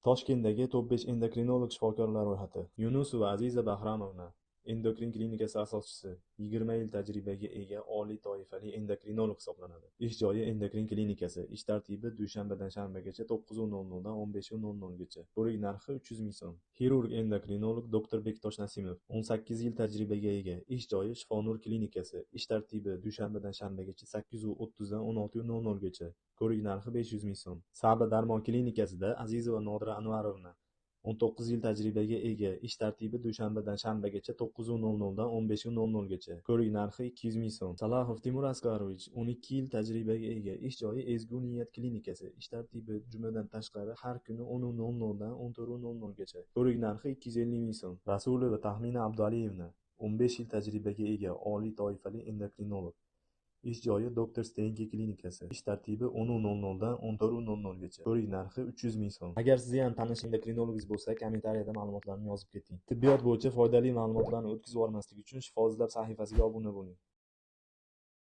Toshkentdagi top 5 endokrinolog shifokorlar ro'yxati. Yunusova Aziza Bahramovna, endokrin klinikasi asoschisi, 20 yil tajribaga ega oliy toifali endokrinolog hisoblanadi. Ish joyi endokrin klinikasi. Ish tartibi dushanbadan shanbagacha 9:00 dan 15:00 gacha. Ko'rik narxi 300 ming so'm. Xirurg endokrinolog Dr. Bektosh Nasimov, 18 yil tajribaga ega. Ish joyi Shifonur klinikasi. Ish tartibi dushanbadan shanbagacha 8:30 dan 16:00 gacha. Ko'rik narxi 500 ming so'm. Sabr darmon klinikasida Azizova Nodira Anvarovna, 19 yil tajribaga ega. Ish tartibi dushanbadan shanbagacha 9:00 dan 15:00 gacha. Ko'rik narxi 200 ming so'm. Salaxov Timur Askarovich, 12 yil tajribaga ega. Ish joyi Ezgu niyat klinikasi. Ish tartibi jumadan tashqari har kuni 10:00 dan 14:00 gacha. Ko'rik narxi 250 ming so'm. Rasulova Taxmina Abdualiyevna, 15 yil tajribaga ega oliy toifali endokrinolog. Ish joyi Dr. Stenki klinikasi. Ish tartibi 10:00 dan 14:00 gacha. Ko'rik narxi 300 ming so'm. Agar sizni ham tanish endokrinologingiz bo'lsa, kommentariyada ma'lumotlarni yozib keting. Tibbiyot bo'yicha foydali ma'lumotlarni o'tkazib yubormaslik uchun Shifo izlab sahifasiga obuna bo'ling.